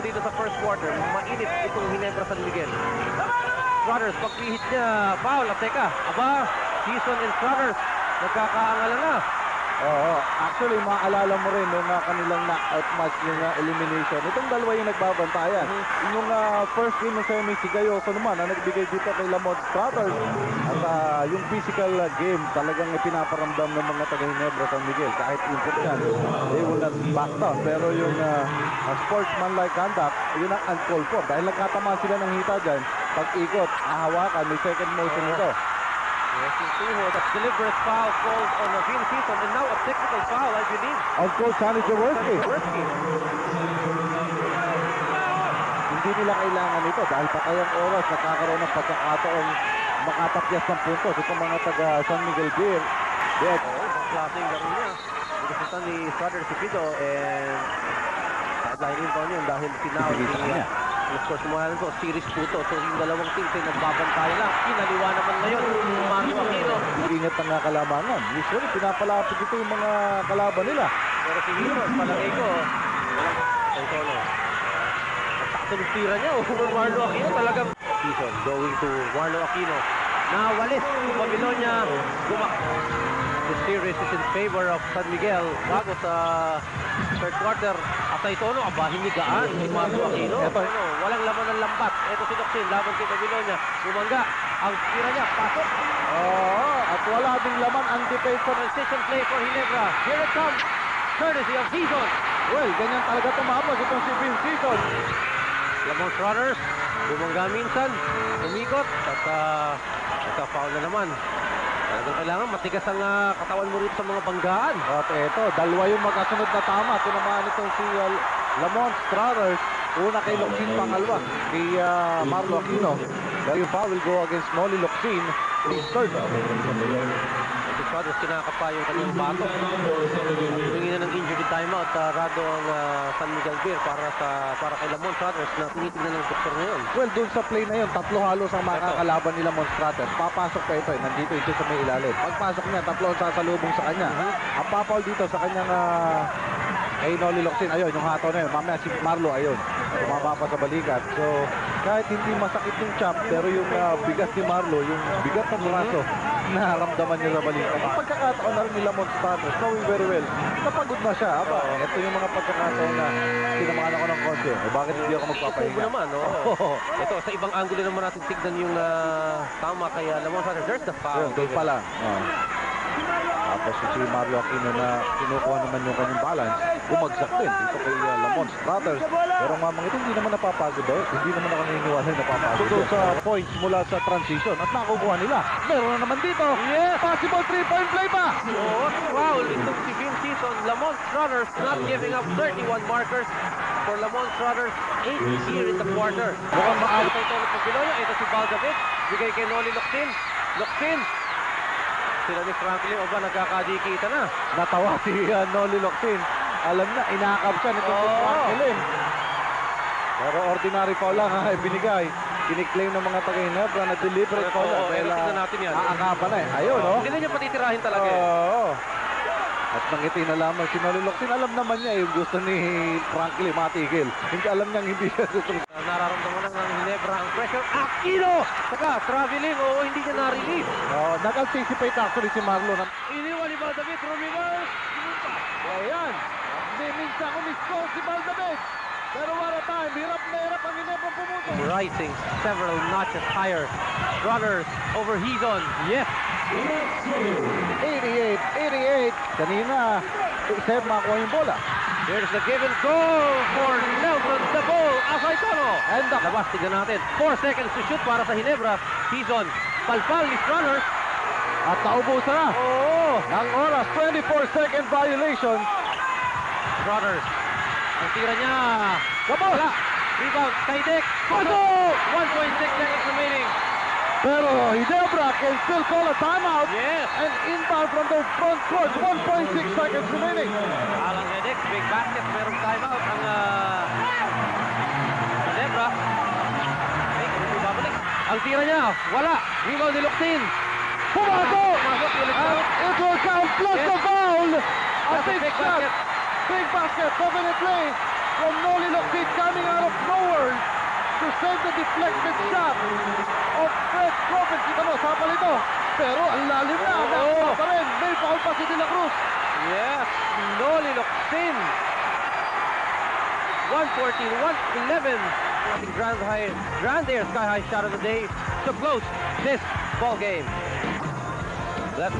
dito sa first quarter. Mainit itong Ginebra San Miguel. Struthers, pag-hit niya, foul. At teka, aba, Season and Struthers, nagkakaangala na. Oo, actually, maaalala mo rin nung kanilang knockout match, yung elimination. Itong dalawa yung nagbabantayan. Yung first game ng semi, si Gayoso naman, ang nagbigay dito kay Lamont Struthers. At yung physical game, talagang pinaparamdam ng mga taga-Ginebra San Miguel. Kahit input yan, they will not back down. Pero yung sportsman-like conduct, yun ang uncalled for. Dahil nagkatamaan sila ng hita dyan, pag-ikot, ahawakan, may second motion ito. Yes, yung Tuho, that's deliberate foul called on Vin Season, and now a technical foul, I believe. Of course, Sonny Jaworski. Hindi nila kailangan ito dahil patayang oras, nakakaroon ng pagkakataong makatapyas ng puntos itong mga taga San Miguel Beer. Yes. Isang klaseng laro niya. Nagkasutan ni Struthers si Pido, and sideline in yun dahil sinawag niya. Of course, mula nito, series po ito. So, yung dalawang teams ay nagbabantay lang. Inaliwa naman ngayon, Mario Aquino. Ingat ang kalamangan. Usually, pinapalapit ito yung mga kalaban nila. Pero si Hinos, palagay ko, walang solo. Nagtatanong tira niya, over Marlo Aquino. Talagang season going to Marlo Aquino. Nawalis, Babylonia, the series is in favor of San Miguel. Bago sa third quarter, Atay Tono, aba, hinigaan si Marlo Aquino. Walang laman ng lambat. Ito si Doksin, laban kay Babylonia. Bumangga, ang tira niya, pasok. At wala ding laman ang defense. Transition play for Ginebra. Here it comes, courtesy of Season. Well, ganyan talaga tumapos itong si Vin Season. Lamont Struthers, bumangga minsan, umikot, at nagka-foul na naman. Kailangan matigas ang katawan mo rito sa mga banggaan. At eto, dalawa yung magkasunod na tama. Tinamaan itong si Lamont Struthers. Una kay Locsin, pangalawa kay Marlo Aquino. Dahil yung foul will go against Noli Locsin. His third. Si Struthers kinakapa yung kanyang bato. Humingi na ng injury timeout. Rado ang San Miguel Beer para kay Lamont Struthers na tinitignan ng doktor ngayon. Well, dun sa play na yun, tatlo halos ang makakalaban ni Lamont Struthers. Papasok pa ito. Nandito ito sa may ilalim. Pagpasok niya, tatlo ang sasalubong sa kanya. Ang papaul dito sa kanyang kay Noli Locsin. Ayun, yung hataw na yun. Mamaya si Marlo, ayun. Tumaba pa sa balikat. So, kahit hindi masakit yung chop, pero yung bigat ni Marlo, yung bigat ng braso, naramdaman niya sa balikat. Ang pagkakataon na rin ni Lamont Struthers, knowing very well, napagod na siya. Aba, ito yung mga pagkakataon na tinamaan ako ng konti. Bakit hindi ako magpapahinga? Naman, oh. Ito, sa ibang angulo naman natin tignan yung tama kay Lamont Struthers. There's the foul. Doon pa lang. Tapos si Mario Aquino na kinukuha naman yung kanyang balance, bumagsak din dito kay Lamont Struthers. Pero mamang ito hindi naman napapagod daw. Hindi naman ako naniniwala na napapagod. So sa points mula sa transition at nakukuha nila. Meron na naman dito. Yes! Possible 3-point play pa. Foul. Itong si Vin Season. Lamont Struthers not giving up 31 markers. For Lamont Struthers, 8 here in the quarter. Mukhang maawit. Ito si Baldavid. Bigay kay Noli Locsin. Locsin. Sila ni Franklin Oba nagkakadikita na. Natawa si Noli Locsin. Alam na, inakap siya nito si Franklin. Pero ordinary foul lang ibinigay. Kiniklaim ng mga taga-Ginebra na deliberate foul lang. Tingnan natin yan. Aakapan na Ayun, Hindi na niya patitirahin talaga At nangiti na lamang si Noli Locsin. Alam naman niya yung gusto ni Franklin matigil. Hindi alam niyang hindi siya susunod. Nararamdaman lang ng Ginebra ang pressure. Aquino! Saka, traveling. Hindi niya na-release. Nag-anticipate actually si Marlo. Iniwan ni Baldavid. Reverse. Ayan. Hindi minsan kumiskol si Baldavid. Pero what a time. Hirap na hirap ang Ginebra pumuto. Rising several notches higher. Runners over Hizon. Yes. 88. Kanina, Seb makuha yung bola. Here's the give and go for Nelson Dabol. Asaytono. And labas, tignan natin. 4 seconds to shoot para sa Ginebra. Hizon. Palpal ni Runners. At naubusan na. Ng oras, 24-second violation. Runners. Ang tira niya. Wala. Rebound. Kaidek. Pasok! 1.6 seconds remaining. Pero Ginebra can still call a timeout. Yes. And inbound from their front court. 1.6 seconds remaining. Alang Hedek, big basket. Merong timeout ang Ginebra. Okay, kung babalik. Ang tira niya. Wala. Rebound ni Locsin. Pumasok! It will count plus the foul. A big shot. Big basket. 7 play from Noli Locsin coming out of deflected shot of Fred Lopez. Kita mo, sapal ito. Pero ang lalim na. Nakita pa rin. May foul pa si De La Cruz. Yes, Noli Locsin. 114-111. Grand Air Sky High shot of the day to close this ball game. Let's